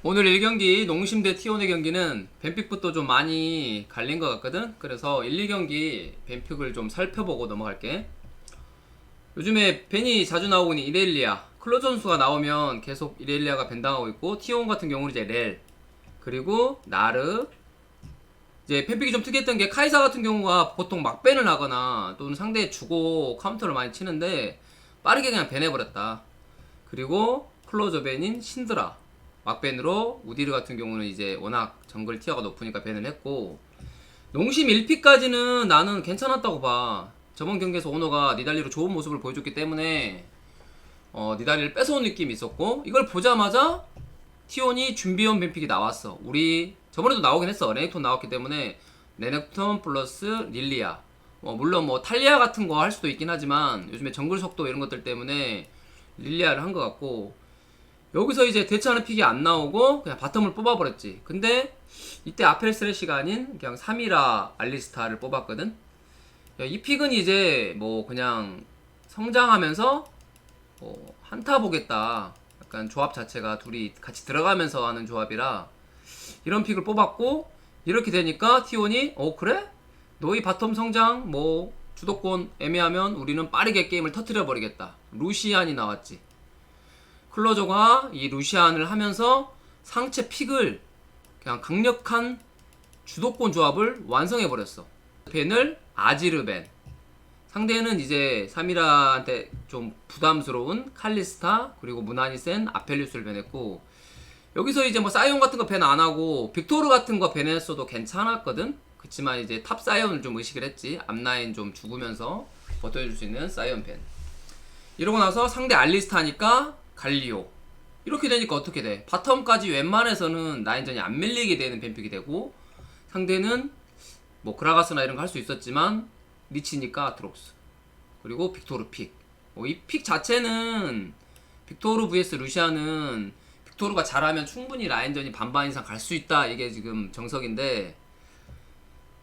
오늘 1경기 농심 대 티온의 경기는 뱀픽부터 좀 많이 갈린 것 같거든. 그래서 1, 2경기 뱀픽을 좀 살펴보고 넘어갈게. 요즘에 벤이 자주 나오고 있는 이렐리아, 클로저 선수가 나오면 계속 이렐리아가 벤당하고 있고, 티온 같은 경우는 이제 렐, 그리고 나르. 이제 뱀픽이 좀 특이했던 게 카이사 같은 경우가 보통 막벤을 하거나 또는 상대에 주고 카운터를 많이 치는데 빠르게 그냥 벤해버렸다. 그리고 클로저 벤인 신드라 막벤으로, 우디르 같은 경우는 이제 워낙 정글 티어가 높으니까 벤을 했고, 농심 1픽까지는 나는 괜찮았다고 봐. 저번 경기에서 오너가 니달리로 좋은 모습을 보여줬기 때문에 니달리를 뺏어온 느낌이 있었고, 이걸 보자마자 티온이 준비해온 뱀픽이 나왔어. 우리 저번에도 나오긴 했어. 레넥톤 나왔기 때문에 레넥톤 플러스 릴리아, 물론 뭐 탈리아 같은 거 할 수도 있긴 하지만 요즘에 정글 속도 이런 것들 때문에 릴리아를 한 것 같고, 여기서 이제 대처하는 픽이 안 나오고 그냥 바텀을 뽑아버렸지. 근데 이때 아펠 스레시가 아닌 그냥 3이라 알리스타를 뽑았거든. 이 픽은 이제 뭐 그냥 성장하면서 한타 보겠다, 약간 조합 자체가 둘이 같이 들어가면서 하는 조합이라 이런 픽을 뽑았고, 이렇게 되니까 티온이 그래? 너희 바텀 성장 뭐 주도권 애매하면 우리는 빠르게 게임을 터트려 버리겠다. 루시안이 나왔지. 클로저가 이 루시안을 하면서 상체 픽을 그냥 강력한 주도권 조합을 완성해버렸어. 벤을 아지르벤, 상대는 이제 3이라한테 좀 부담스러운 칼리스타, 그리고 무난히 센 아펠리우스를 벤했고, 여기서 이제 뭐 사이온 같은 거 벤 안하고 빅토르 같은 거 벤했어도 괜찮았거든. 그치만 이제 탑 사이온을 좀 의식을 했지. 앞라인 좀 죽으면서 버텨줄 수 있는 사이온 벤. 이러고 나서 상대 알리스타니까 갈리오. 이렇게 되니까 어떻게 돼? 바텀까지 웬만해서는 라인전이 안 밀리게 되는 뱀픽이 되고, 상대는 뭐 그라가스나 이런 거 할 수 있었지만 리치니까 아트록스, 그리고 빅토르 픽. 이 픽 자체는 빅토르 vs 루시아는 빅토르가 잘하면 충분히 라인전이 반반 이상 갈 수 있다, 이게 지금 정석인데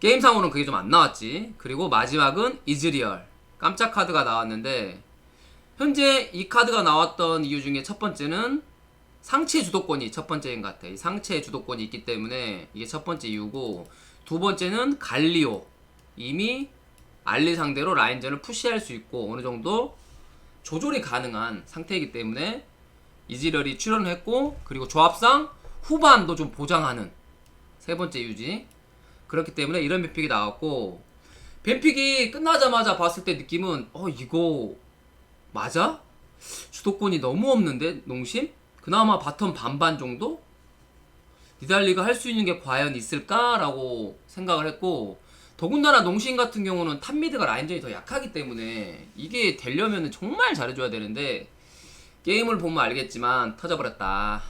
게임상으로는 그게 좀 안 나왔지. 그리고 마지막은 이즈리얼 깜짝 카드가 나왔는데, 현재 이 카드가 나왔던 이유 중에 첫 번째는 상체 주도권이 첫 번째인 것 같아. 이 상체 주도권이 있기 때문에 이게 첫 번째 이유고, 두 번째는 갈리오, 이미 알리 상대로 라인전을 푸시할 수 있고 어느 정도 조절이 가능한 상태이기 때문에 이지럴이 출연을 했고, 그리고 조합상 후반도 좀 보장하는 세 번째 이유지. 그렇기 때문에 이런 뱀픽이 나왔고, 뱀픽이 끝나자마자 봤을 때 느낌은 이거 맞아? 주도권이 너무 없는데 농심? 그나마 바텀 반반 정도? 니달리가 할 수 있는 게 과연 있을까라고 생각을 했고, 더군다나 농심 같은 경우는 탑미드가 라인전이 더 약하기 때문에 이게 되려면 정말 잘해줘야 되는데, 게임을 보면 알겠지만 터져버렸다.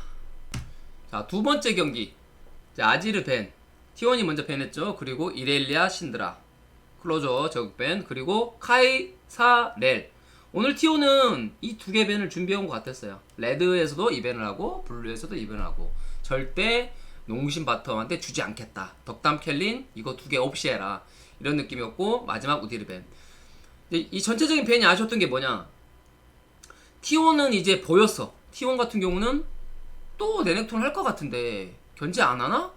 자, 두 번째 경기. 자, 아지르 벤, T1이 먼저 벤했죠. 그리고 이렐리아 신드라, 클로저 적벤, 그리고 카이사 렐. 오늘 T1은 이 두 개 벤을 준비해온 것 같았어요. 레드에서도 이 벤을 하고 블루에서도 이 벤을 하고, 절대 농심 바텀한테 주지 않겠다. 덕담 켈린 이거 두 개 없이 해라, 이런 느낌이었고, 마지막 우디르 벤. 이 전체적인 벤이 아쉬웠던 게 뭐냐, T1은 이제 보였어. T1 같은 경우는 또 레넥톤 할 것 같은데 견제 안 하나?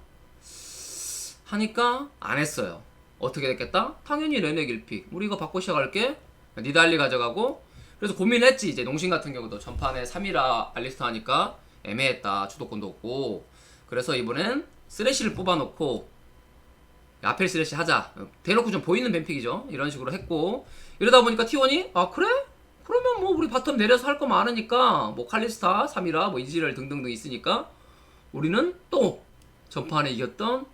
하니까 안 했어요. 어떻게 됐겠다? 당연히 레넥 1픽. 우리 이거 받고 시작할게. 니달리 가져가고. 그래서 고민을 했지. 이제 농심 같은 경우도 전판에 3이라 알리스타 하니까 애매했다. 주도권도 없고. 그래서 이번엔 쓰레쉬를 뽑아놓고 아펠 쓰레쉬 하자. 대놓고 좀 보이는 뱀픽이죠. 이런 식으로 했고. 이러다 보니까 T1이 그래? 그러면 뭐 우리 바텀 내려서 할 거 많으니까 뭐 칼리스타, 3이라, 뭐 이지랄 등등등 있으니까 우리는 또 전판에 이겼던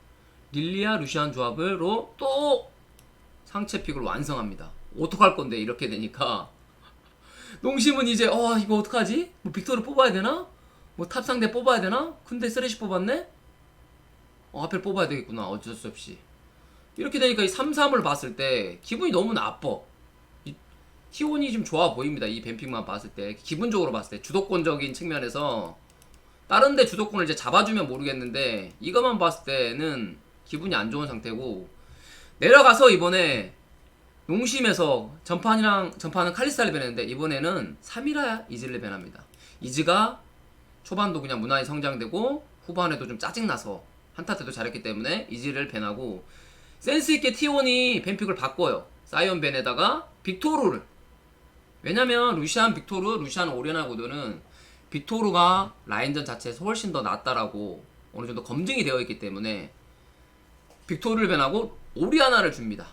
릴리아 루시안 조합으로 또 상체 픽을 완성합니다. 어떡할 건데 이렇게 되니까 농심은 이제 이거 어떡하지? 뭐 빅토르 뽑아야 되나? 뭐 탑 상대 뽑아야 되나? 근데 쓰레쉬 뽑았네? 아펠 뽑아야 되겠구나. 어쩔 수 없이. 이렇게 되니까 이 3-3을 봤을 때 기분이 너무 나빠. 이 T1이 좀 좋아 보입니다. 이 뱀픽만 봤을 때, 기분적으로 봤을 때, 주도권적인 측면에서. 다른 데 주도권을 이제 잡아주면 모르겠는데 이것만 봤을 때는 기분이 안 좋은 상태고, 내려가서 이번에 농심에서 전판은 칼리스타를 밴했는데 이번에는 3이라 이즈를 밴합니다. 이즈가 초반도 그냥 무난히 성장되고 후반에도 좀 짜증나서 한타 때도 잘했기 때문에 이지를 밴하고, 센스있게 T1이 밴픽을 바꿔요. 사이언 밴에다가 빅토르를. 왜냐면 루시안 빅토르, 루시안 오리아나고도는 빅토르가 라인전 자체에서 훨씬 더 낫다라고 어느 정도 검증이 되어 있기 때문에 빅토르를 밴하고 오리아나를 줍니다.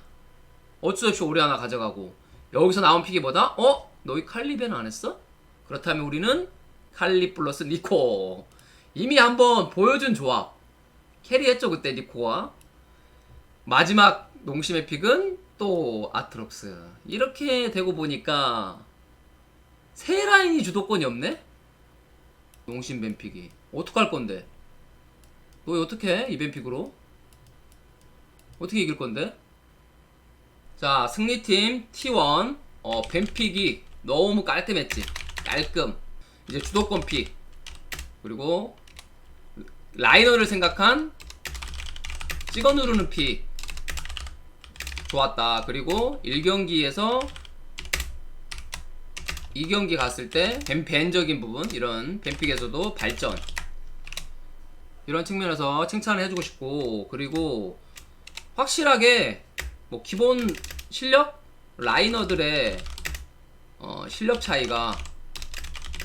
어쩔 수 없이 오리아나 가져가고, 여기서 나온 픽이 뭐다? 너희 칼리 밴 안 했어? 그렇다면 우리는 칼리 플러스 니코. 이미 한번 보여준 조합 캐리했죠 그때 니코와. 마지막 농심의 픽은 또 아트록스. 이렇게 되고 보니까 세 라인이 주도권이 없네? 농심 밴픽이 어떡할 건데? 너 어떻게 해? 이 밴픽으로? 어떻게 이길 건데? 자, 승리팀 T1 밴픽이 너무 깔끔했지. 깔끔. 이제 주도권 픽, 그리고 라이너를 생각한 찍어 누르는 픽 좋았다. 그리고 1경기에서 2경기 갔을 때 밴적인 부분, 이런 밴픽에서도 발전, 이런 측면에서 칭찬을 해주고 싶고, 그리고 확실하게 뭐 기본 실력? 라이너들의 실력 차이가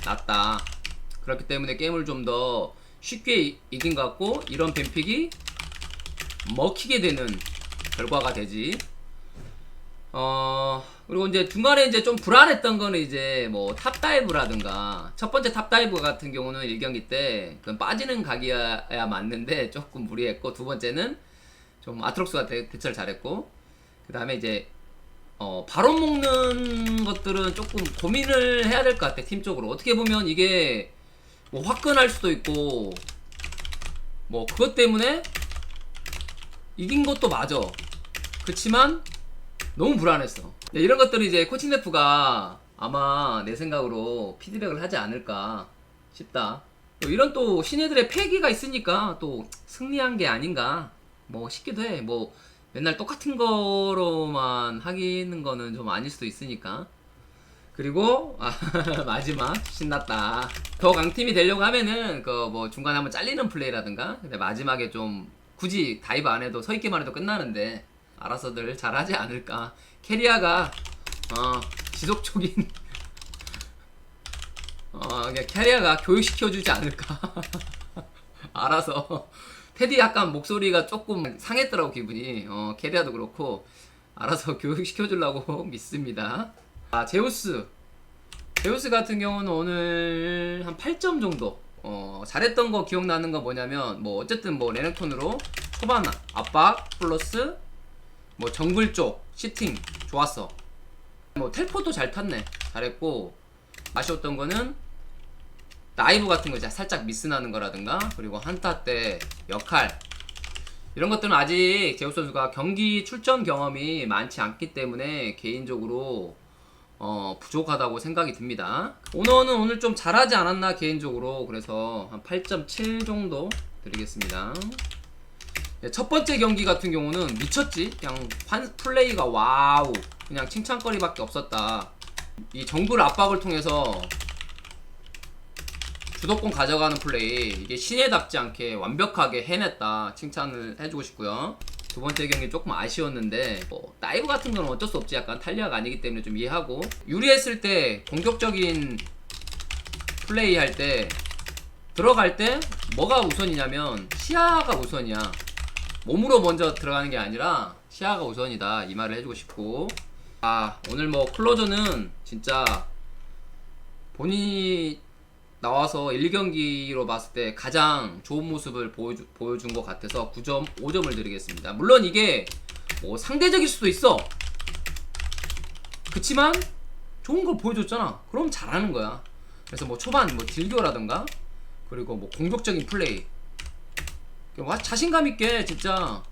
낮다. 그렇기 때문에 게임을 좀 더 쉽게 이긴 것 같고, 이런 밴픽이 먹히게 되는 결과가 되지. 그리고 이제 중간에 이제 좀 불안했던 거는 이제 뭐 탑다이브라든가, 첫 번째 탑다이브 같은 경우는 1경기 때 그건 빠지는 각이야 맞는데 조금 무리했고, 두 번째는 좀 아트록스가 대처를 잘했고, 그 다음에 이제 바론 먹는 것들은 조금 고민을 해야 될 것 같아. 팀적으로 어떻게 보면 이게 뭐 화끈할 수도 있고, 뭐 그것 때문에 이긴 것도 맞아. 그치만 너무 불안했어. 네, 이런 것들이 이제 코칭 래프가 아마 내 생각으로 피드백을 하지 않을까 싶다. 또 이런 또 신예들의 패기가 있으니까 또 승리한 게 아닌가 뭐 싶기도 해. 뭐 맨날 똑같은 거로만 하기는 거는 좀 아닐 수도 있으니까. 그리고 마지막 신났다. 더 강팀이 되려고 하면은 그 뭐 중간에 한번 잘리는 플레이라든가, 근데 마지막에 좀 굳이 다이브 안 해도 서 있기만 해도 끝나는데 알아서들 잘하지 않을까. 캐리아가 지속적인 그냥 캐리아가 교육시켜주지 않을까. 알아서. 테디 약간 목소리가 조금 상했더라고 기분이. 캐리아도 그렇고 알아서 교육시켜주려고 믿습니다. 제우스 같은 경우는 오늘 한 8점 정도. 잘했던 거 기억나는 거 뭐냐면, 뭐 어쨌든 뭐 레넥톤으로 초반 압박 플러스 뭐 정글 쪽 시팅 좋았어. 뭐 텔포도 잘 탔네. 잘했고, 아쉬웠던 거는 다이브 같은 거 살짝 미스나는 거라든가, 그리고 한타 때 역할, 이런 것들은 아직 제우스 선수가 경기 출전 경험이 많지 않기 때문에 개인적으로 부족하다고 생각이 듭니다. 오너는 오늘 좀 잘하지 않았나 개인적으로. 그래서 한 8.7 정도 드리겠습니다. 네, 첫 번째 경기 같은 경우는 미쳤지. 그냥 플레이가 와우, 그냥 칭찬거리밖에 없었다. 이 정글 압박을 통해서 주도권 가져가는 플레이, 이게 신예답지 않게 완벽하게 해냈다. 칭찬을 해주고 싶고요. 두 번째 경기 조금 아쉬웠는데, 다이브 같은 건 어쩔 수 없지. 약간 탈리아가 아니기 때문에 좀 이해하고, 유리했을 때 공격적인 플레이 할 때 들어갈 때 뭐가 우선이냐면 시야가 우선이야. 몸으로 먼저 들어가는 게 아니라 시야가 우선이다, 이 말을 해주고 싶고. 오늘 뭐 클로저는 진짜 본인이 나와서 1경기로 봤을 때 가장 좋은 모습을 보여준 것 같아서 9.5점을 드리겠습니다. 물론 이게 뭐 상대적일 수도 있어. 그치만 좋은 걸 보여줬잖아. 그럼 잘하는 거야. 그래서 뭐 초반 뭐 딜교라던가, 그리고 뭐 공격적인 플레이, 자신감 있게 진짜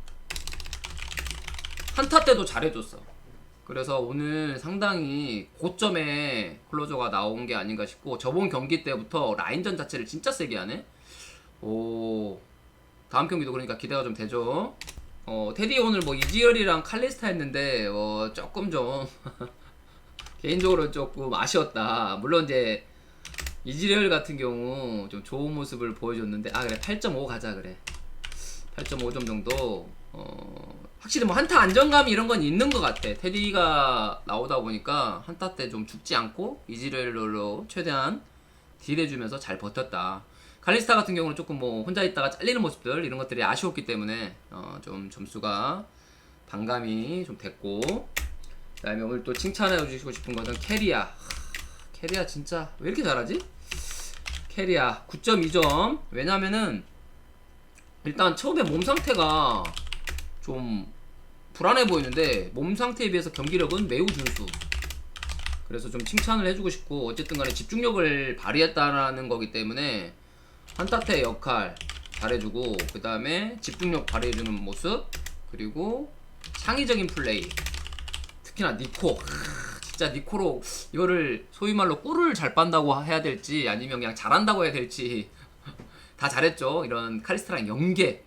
한타 때도 잘해줬어. 그래서 오늘 상당히 고점에 클로저가 나온 게 아닌가 싶고, 저번 경기 때부터 라인전 자체를 진짜 세게 하네. 다음 경기도 그러니까 기대가 좀 되죠. 테디 오늘 뭐 이지열이랑 칼리스타 했는데 조금 좀 개인적으로 조금 아쉬웠다. 물론 이제 이지리얼 같은 경우 좀 좋은 모습을 보여줬는데, 아 그래 8.5 가자. 그래 8.5점 정도. 확실히 뭐 한타 안정감이 이런 건 있는 것 같아. 테디가 나오다 보니까 한타 때 좀 죽지 않고 이지리얼로 최대한 딜해주면서 잘 버텼다. 칼리스타 같은 경우는 조금 뭐 혼자 있다가 잘리는 모습들 이런 것들이 아쉬웠기 때문에 좀 점수가 반감이 좀 됐고, 그 다음에 오늘 또 칭찬해 주시고 싶은 것은 캐리아. 캐리아 진짜 왜 이렇게 잘하지? 캐리아 9.2점. 왜냐면은 일단 처음에 몸 상태가 좀 불안해 보이는데 몸 상태에 비해서 경기력은 매우 준수. 그래서 좀 칭찬을 해주고 싶고, 어쨌든 간에 집중력을 발휘했다라는 거기 때문에 한타 때 역할 잘해주고, 그 다음에 집중력 발휘해주는 모습, 그리고 창의적인 플레이, 특히나 니코. 진짜 니코로 이거를 소위 말로 꿀을 잘 빤다고 해야 될지 아니면 그냥 잘한다고 해야 될지 다 잘했죠. 이런 칼리스타랑 연계,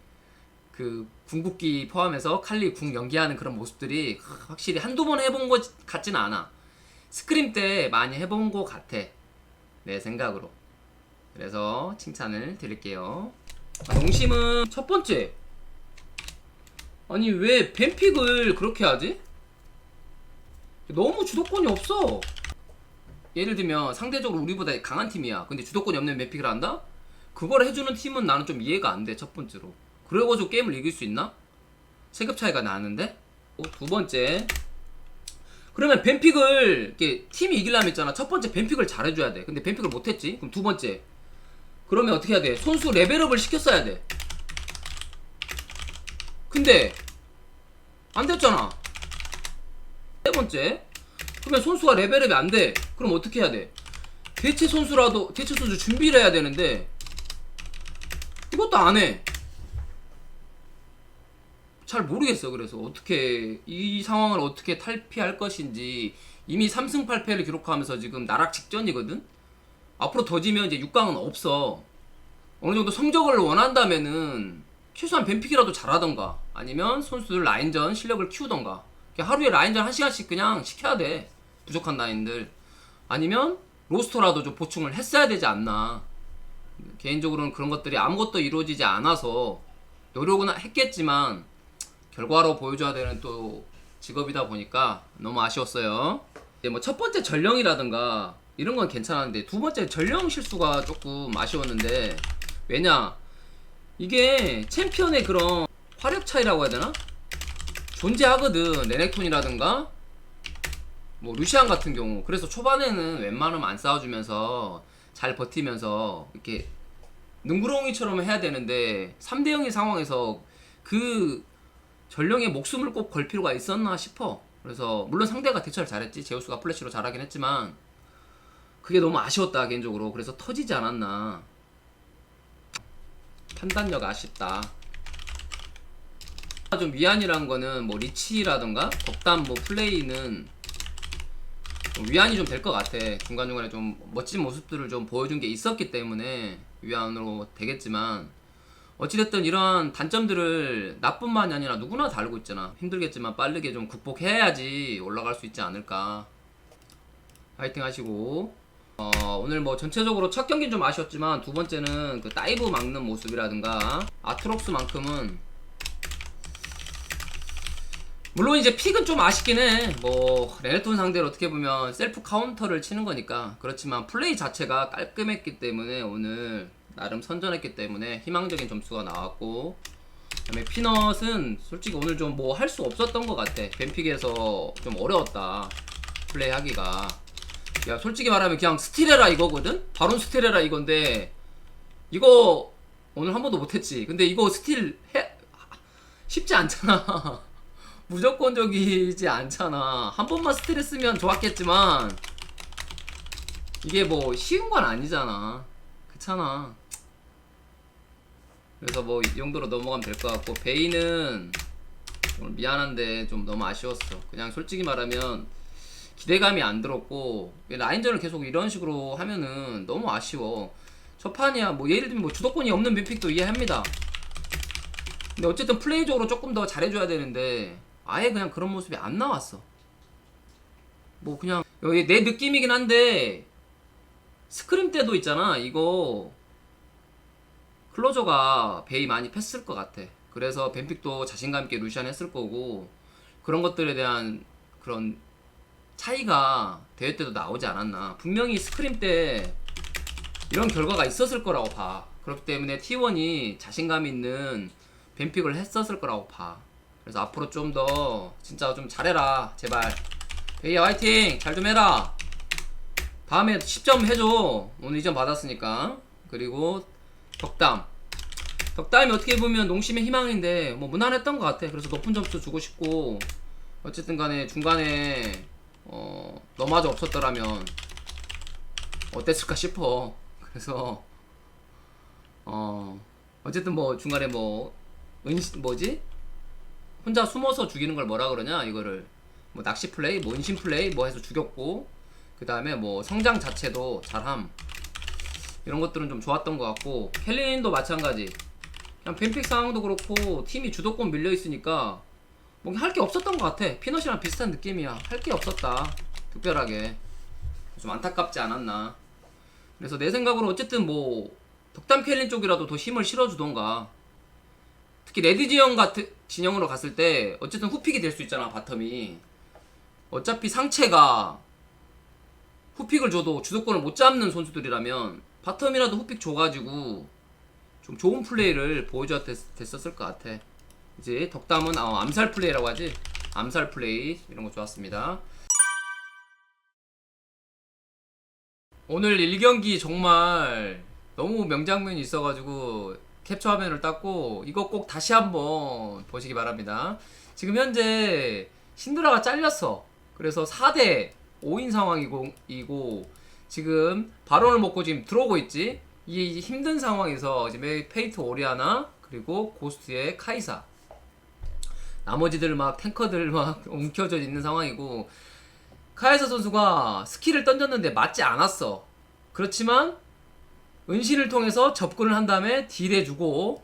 그 궁극기 포함해서 칼리 궁 연기하는 그런 모습들이 확실히 한두 번 해본 것 같지는 않아. 스크림 때 많이 해본 것 같아, 내 생각으로. 그래서 칭찬을 드릴게요. 농심은 첫 번째, 아니 왜 뱀픽을 그렇게 하지? 너무 주도권이 없어. 예를 들면 상대적으로 우리보다 강한 팀이야. 근데 주도권이 없는 뱀픽을 한다? 그걸 해주는 팀은 나는 좀 이해가 안 돼. 첫 번째로 그래가지고 게임을 이길 수 있나? 체급 차이가 나는데? 두 번째, 그러면 뱀픽을 이렇게 팀이 이기려면 있잖아, 첫 번째 뱀픽을 잘해줘야 돼. 근데 뱀픽을 못했지? 그럼 두 번째, 그러면 어떻게 해야 돼? 손수 레벨업을 시켰어야 돼. 근데 안 됐잖아. 세 번째, 그러면 선수가 레벨업이 안 돼. 그럼 어떻게 해야 돼? 대체 선수 준비를 해야 되는데 이것도 안 해. 잘 모르겠어. 그래서 어떻게 이 상황을 어떻게 탈피할 것인지. 이미 3승 8패를 기록하면서 지금 나락 직전이거든. 앞으로 더 지면 이제 6강은 없어. 어느 정도 성적을 원한다면은 최소한 뱀픽이라도 잘하던가, 아니면 선수들 라인전 실력을 키우던가, 하루에 라인전 1시간씩 그냥 시켜야 돼, 부족한 라인들. 아니면 로스터라도 좀 보충을 했어야 되지 않나. 개인적으로는 그런 것들이 아무것도 이루어지지 않아서 노력은 했겠지만 결과로 보여줘야 되는 또 직업이다 보니까 너무 아쉬웠어요. 뭐 첫 번째 전령이라든가 이런 건 괜찮았는데 두 번째 전령 실수가 조금 아쉬웠는데, 왜냐, 이게 챔피언의 그런 화력 차이라고 해야 되나? 존재하거든. 레넥톤이라든가 뭐 루시안 같은 경우. 그래서 초반에는 웬만하면 안 싸워주면서 잘 버티면서 이렇게 능구렁이처럼 해야 되는데 3대0의 상황에서 그 전령의 목숨을 꼭 걸 필요가 있었나 싶어. 그래서 물론 상대가 대처를 잘했지, 제우스가 플래시로 잘하긴 했지만 그게 너무 아쉬웠다 개인적으로. 그래서 터지지 않았나. 판단력 아쉽다. 좀 위안이란 거는 뭐 리치라던가 덕담 뭐 플레이는 위안이 좀 될 것 같아. 중간중간에 좀 멋진 모습들을 좀 보여준 게 있었기 때문에 위안으로 되겠지만, 어찌됐든 이러한 단점들을 나뿐만이 아니라 누구나 다 알고 있잖아. 힘들겠지만 빠르게 좀 극복해야지 올라갈 수 있지 않을까. 파이팅 하시고, 오늘 뭐 전체적으로 첫 경기는 좀 아쉬웠지만 두 번째는 그 다이브 막는 모습이라든가 아트록스만큼은, 물론 이제 픽은 좀 아쉽긴 해. 뭐 레넥톤 상대로 어떻게 보면 셀프 카운터를 치는 거니까. 그렇지만 플레이 자체가 깔끔했기 때문에 오늘 나름 선전했기 때문에 희망적인 점수가 나왔고, 그다음에 피넛은 솔직히 오늘 좀 뭐 할 수 없었던 것 같아. 뱀픽에서 좀 어려웠다, 플레이 하기가. 야 솔직히 말하면 그냥 스틸해라 이거거든? 바론 스틸해라 이건데 이거 오늘 한 번도 못했지. 근데 이거 스틸 해 쉽지 않잖아. 무조건적이지 않잖아. 한 번만 스트레스면 좋았겠지만 이게 뭐 쉬운 건 아니잖아. 그렇잖아. 그래서 뭐 이 정도로 넘어가면 될 것 같고, 베이는 오늘 미안한데 좀 너무 아쉬웠어. 그냥 솔직히 말하면 기대감이 안 들었고, 라인전을 계속 이런 식으로 하면은 너무 아쉬워. 첫 판이야. 뭐 예를 들면 뭐 주도권이 없는 뱀픽도 이해합니다. 근데 어쨌든 플레이적으로 조금 더 잘해줘야 되는데 아예 그냥 그런 모습이 안 나왔어. 뭐 그냥 여기 내 느낌이긴 한데 스크림 때도 있잖아. 이거 클로저가 베이 많이 팼을 것 같아. 그래서 뱀픽도 자신감 있게 루시안 했을 거고, 그런 것들에 대한 그런 차이가 대회 때도 나오지 않았나. 분명히 스크림 때 이런 결과가 있었을 거라고 봐. 그렇기 때문에 T1이 자신감 있는 뱀픽을 했었을 거라고 봐. 그래서 앞으로 좀 더 진짜 좀 잘해라 제발. 베이야 화이팅! 잘 좀 해라. 다음에 10점 해줘. 오늘 2점 받았으니까. 그리고 덕담이 어떻게 보면 농심의 희망인데 뭐 무난했던 것 같아. 그래서 높은 점수 주고 싶고, 어쨌든 간에 중간에 너마저 없었더라면 어땠을까 싶어. 그래서 어쨌든 뭐 중간에 뭐 뭐지? 혼자 숨어서 죽이는 걸 뭐라 그러냐 이거를, 뭐 낚시 플레이, 뭐 은신 플레이 뭐 해서 죽였고, 그 다음에 뭐 성장 자체도 잘함, 이런 것들은 좀 좋았던 것 같고, 켈린도 마찬가지. 그냥 뱀픽 상황도 그렇고 팀이 주도권 밀려 있으니까 뭐 할 게 없었던 것 같아. 피넛이랑 비슷한 느낌이야. 할 게 없었다 특별하게. 좀 안타깝지 않았나. 그래서 내 생각으로 어쨌든 뭐 덕담 켈린 쪽이라도 더 힘을 실어주던가. 특히 레드 지형 같은 진영으로 갔을 때 어쨌든 후픽이 될 수 있잖아. 바텀이 어차피 상체가 후픽을 줘도 주도권을 못 잡는 선수들이라면 바텀이라도 후픽 줘가지고 좀 좋은 플레이를 보여줬었을 것 같아. 이제 덕담은 암살 플레이라고 하지. 암살 플레이 이런 거 좋았습니다. 오늘 1경기 정말 너무 명장면이 있어가지고 캡처 화면을 땄고, 이거 꼭 다시 한번 보시기 바랍니다. 지금 현재 신드라가 잘렸어. 그래서 4대 5인 상황이고 지금 바론을 먹고 지금 들어오고 있지. 이 힘든 상황에서 지금 페이트 오리아나 그리고 고스트의 카이사, 나머지들 막 탱커들 막 움켜져 있는 상황이고, 카이사 선수가 스킬을 던졌는데 맞지 않았어. 그렇지만 은신을 통해서 접근을 한 다음에 딜해주고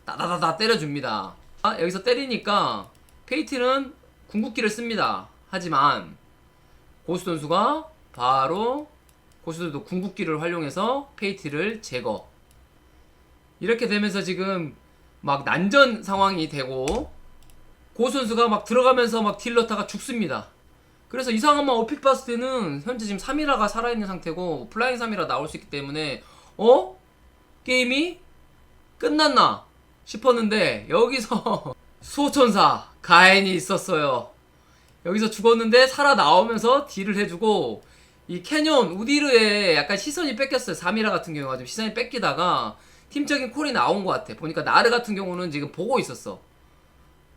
따다다다 때려줍니다. 여기서 때리니까 페이트는 궁극기를 씁니다. 하지만 고스 선수가 바로, 고스도 궁극기를 활용해서 페이트를 제거. 이렇게 되면서 지금 막 난전 상황이 되고, 고스 선수가 막 들어가면서 막 딜 넣다가 죽습니다. 그래서 이 상황만 어픽 봤을 때는 현재 지금 3이라가 살아있는 상태고 플라잉 3이라 나올 수 있기 때문에 게임이 끝났나 싶었는데, 여기서 수호천사 가엔이 있었어요. 여기서 죽었는데 살아나오면서 딜을 해주고, 이 캐년 우디르에 약간 시선이 뺏겼어요. 3이라 같은 경우가 좀 시선이 뺏기다가 팀적인 콜이 나온 것 같아. 보니까 나르 같은 경우는 지금 보고 있었어.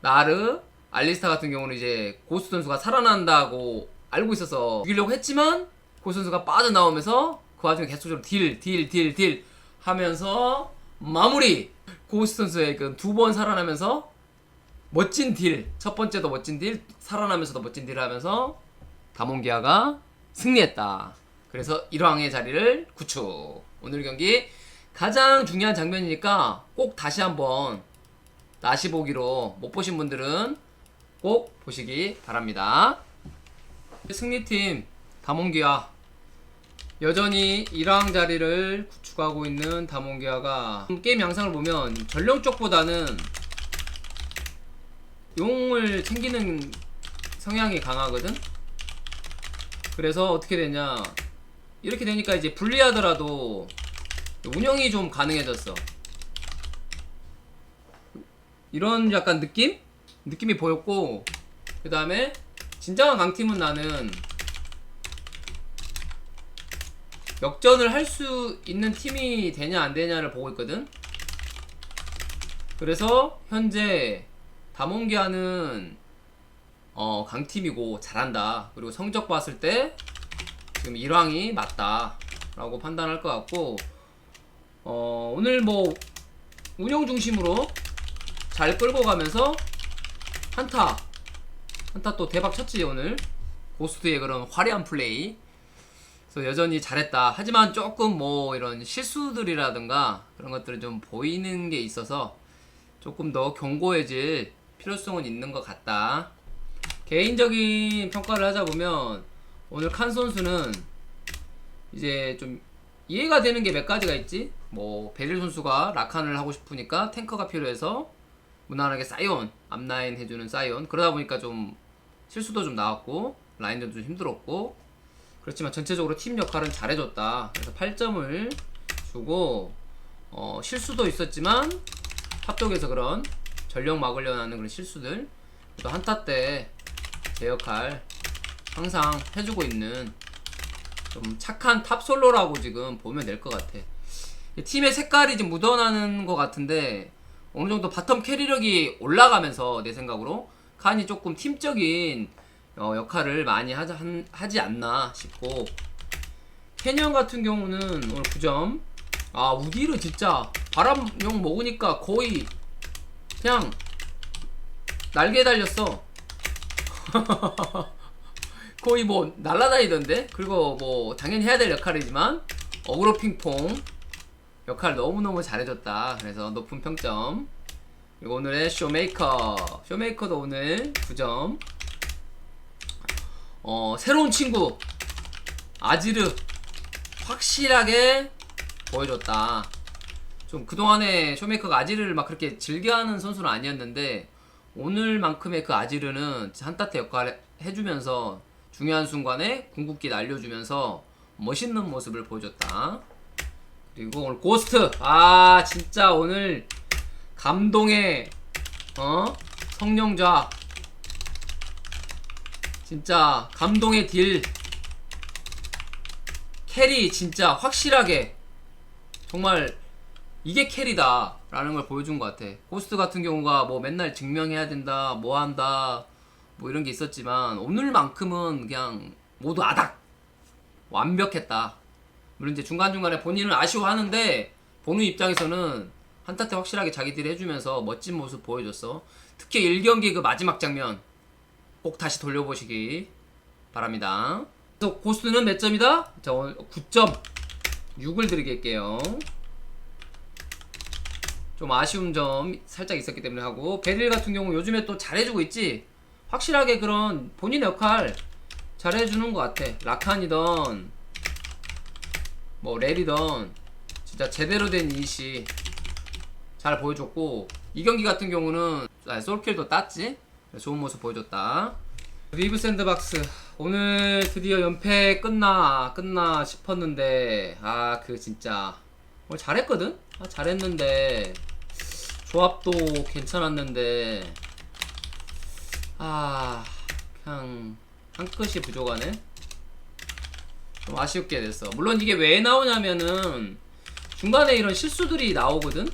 나르, 알리스타 같은 경우는 이제 고스 선수가 살아난다고 알고 있어서 죽이려고 했지만, 고스 선수가 빠져나오면서 그 와중에 계속적으로 딜 하면서 마무리! 고스 선수의 그 2번 살아나면서 멋진 딜, 첫 번째도 멋진 딜, 살아나면서도 멋진 딜을 하면서 다몬기아가 승리했다. 그래서 1왕의 자리를 구축. 오늘 경기 가장 중요한 장면이니까 꼭 다시 한번 다시 보기로, 못 보신 분들은 꼭 보시기 바랍니다. 승리팀 다몬기아, 여전히 1왕 자리를 구축하고 있는 다몬기아가 게임 양상을 보면 전령 쪽보다는 용을 챙기는 성향이 강하거든. 그래서 어떻게 되냐, 이렇게 되니까 이제 불리하더라도 운영이 좀 가능해졌어. 이런 약간 느낌이 보였고, 그 다음에 진정한 강팀은 나는 역전을 할 수 있는 팀이 되냐 안 되냐를 보고 있거든. 그래서 현재 다몬기아는 강팀이고 잘한다. 그리고 성적 봤을 때 지금 1왕이 맞다 라고 판단할 것 같고, 오늘 뭐 운영 중심으로 잘 끌고 가면서 한타 또 대박 쳤지 오늘. 고스트의 그런 화려한 플레이. 그래서 여전히 잘했다. 하지만 조금 뭐 이런 실수들이라든가 그런 것들이 좀 보이는 게 있어서 조금 더 견고해질 필요성은 있는 것 같다. 개인적인 평가를 하자 보면 오늘 칸 선수는 이제 좀 이해가 되는 게 몇 가지가 있지. 뭐 베릴 선수가 라칸을 하고 싶으니까 탱커가 필요해서 무난하게 사이온 앞라인 해주는 사이온, 그러다 보니까 좀 실수도 좀 나왔고 라인전도 좀 힘들었고, 그렇지만 전체적으로 팀 역할은 잘해줬다. 그래서 8점을 주고, 실수도 있었지만 탑쪽에서 그런 전력 막으려고 하는 그런 실수들, 또 한타 때 제 역할 항상 해주고 있는 좀 착한 탑솔로라고 지금 보면 될 것 같아. 팀의 색깔이 좀 묻어나는 것 같은데 어느정도 바텀 캐리력이 올라가면서 내 생각으로 칸이 조금 팀적인 역할을 많이 하지 않나 싶고, 캐년 같은 경우는 오늘 9점. 아, 우디르 진짜 바람용 먹으니까 거의 그냥 날개 달렸어. 거의 뭐 날라다니던데. 그리고 뭐 당연히 해야 될 역할이지만 어그로 핑퐁 역할 너무너무 잘해줬다. 그래서 높은 평점. 그리고 오늘의 쇼메이커도 오늘 9점. 새로운 친구 아지르 확실하게 보여줬다. 좀 그동안에 쇼메이커가 아지르를 막 그렇게 즐겨하는 선수는 아니었는데 오늘만큼의 그 아지르는 한타테 역할을 해주면서 중요한 순간에 궁극기 날려주면서 멋있는 모습을 보여줬다. 그리고 오늘 고스트, 아 진짜 오늘 감동의 성령좌, 진짜 감동의 딜, 캐리 진짜 확실하게 정말 이게 캐리다 라는 걸 보여준 것 같아. 고스트 같은 경우가 뭐 맨날 증명해야 된다 뭐 한다 뭐 이런 게 있었지만 오늘만큼은 그냥 모두 아닥 완벽했다. 물론 이제 중간중간에 본인은 아쉬워하는데 보는 입장에서는 한타 때 확실하게 자기들이 해주면서 멋진 모습 보여줬어. 특히 1경기 그 마지막 장면 꼭 다시 돌려보시기 바랍니다. 그래서 고스트는 몇 점이다? 자, 오늘 9.6을 드리겠게요. 좀 아쉬운 점 살짝 있었기 때문에 하고, 베릴 같은 경우 요즘에 또 잘해주고 있지. 확실하게 그런 본인 역할 잘해주는 것 같아. 라칸이던 뭐 렐이던 진짜 제대로 된 이니시 잘 보여줬고, 이 경기 같은 경우는 솔킬도 땄지. 좋은 모습 보여줬다. 리브 샌드박스 오늘 드디어 연패 끝나 싶었는데 그 진짜 오늘 잘했거든? 잘했는데 조합도 괜찮았는데 그냥 한 끗이 부족하네. 좀 아쉽게 됐어. 물론 이게 왜 나오냐면은 중간에 이런 실수들이 나오거든.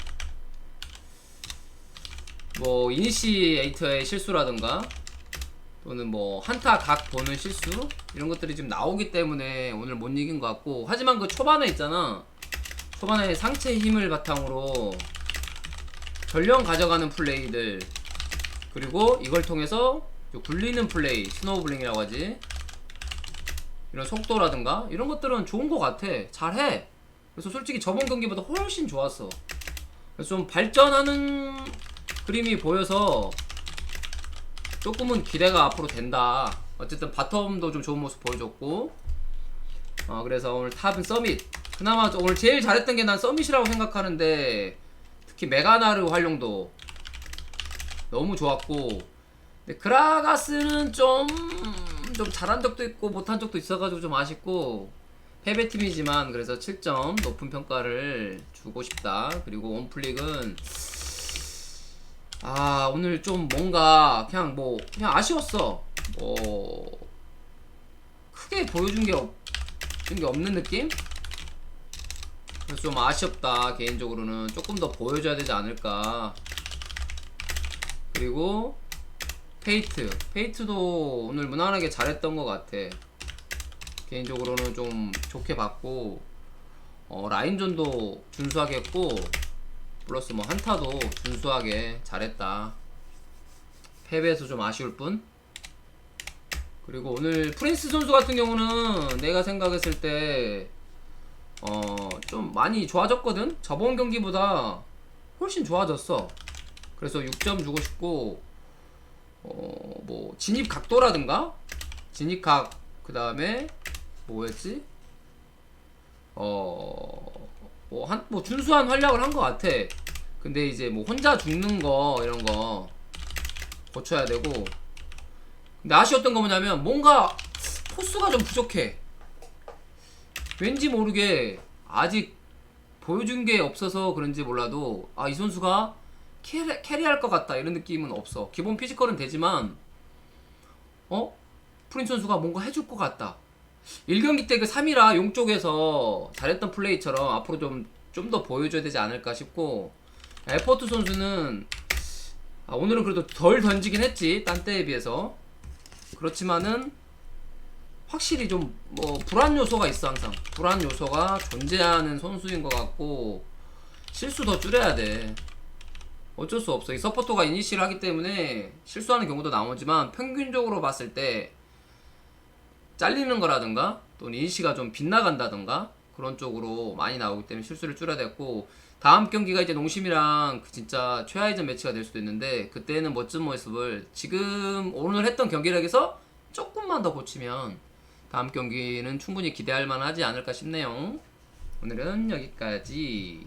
뭐 이니시에이터의 실수라든가 또는 뭐 한타 각 보는 실수, 이런 것들이 지금 나오기 때문에 오늘 못 이긴 것 같고, 하지만 그 초반에 있잖아, 초반에 상체 힘을 바탕으로 전령 가져가는 플레이들, 그리고 이걸 통해서 굴리는 플레이, 스노우블링이라고 하지, 이런 속도라든가 이런 것들은 좋은 것 같아. 잘해. 그래서 솔직히 저번 경기보다 훨씬 좋았어. 그래서 좀 발전하는 그림이 보여서 조금은 기대가 앞으로 된다. 어쨌든 바텀도 좀 좋은 모습 보여줬고, 그래서 오늘 탑은 서밋. 그나마 오늘 제일 잘했던 게 난 서밋이라고 생각하는데, 특히 메가나르 활용도 너무 좋았고, 근데 그라가스는 좀 잘한 적도 있고 못한 적도 있어가지고 좀 아쉽고, 패배팀이지만 그래서 7점 높은 평가를 주고 싶다. 그리고 온플릭은 오늘 좀 뭔가 그냥 아쉬웠어. 뭐 크게 보여준 게 없는 느낌? 그래서 좀 아쉽다. 개인적으로는 조금 더 보여줘야 되지 않을까. 그리고 페이트도 오늘 무난하게 잘했던 것 같아. 개인적으로는 좀 좋게 봤고, 라인전도 준수하게 했고, 플러스 뭐 한타도 준수하게 잘했다. 패배해서 좀 아쉬울 뿐. 그리고 오늘 프린스 선수 같은 경우는 내가 생각했을 때 좀 많이 좋아졌거든? 저번 경기보다 훨씬 좋아졌어. 그래서 6점 주고 싶고, 뭐 진입 각도라든가 진입각, 그 다음에 뭐였지? 뭐 준수한 활약을 한 것 같아. 근데 이제 뭐 혼자 죽는 거 이런 거 고쳐야 되고. 근데 아쉬웠던 거 뭐냐면 뭔가 포스가 좀 부족해. 왠지 모르게 아직 보여준 게 없어서 그런지 몰라도 이 선수가 캐리할 것 같다 이런 느낌은 없어. 기본 피지컬은 되지만 프린 선수가 뭔가 해줄 것 같다. 1경기 때 그 3이라 용 쪽에서 잘했던 플레이처럼 앞으로 좀 더 보여줘야 되지 않을까 싶고, 에포트 선수는 오늘은 그래도 덜 던지긴 했지, 딴 때에 비해서. 그렇지만은 확실히 좀 뭐 불안 요소가 있어. 항상 불안 요소가 존재하는 선수인 것 같고, 실수 더 줄여야 돼. 어쩔 수 없어. 이 서포터가 이니시를 하기 때문에 실수하는 경우도 나오지만 평균적으로 봤을 때 잘리는 거라든가 또는 이니시가 좀 빗나간다든가 그런 쪽으로 많이 나오기 때문에 실수를 줄여야 됐고, 다음 경기가 이제 농심이랑 그 진짜 최하위전 매치가 될 수도 있는데 그때는 멋진 모습을 지금 오늘 했던 경기력에서 조금만 더 고치면 다음 경기는 충분히 기대할 만하지 않을까 싶네요. 오늘은 여기까지.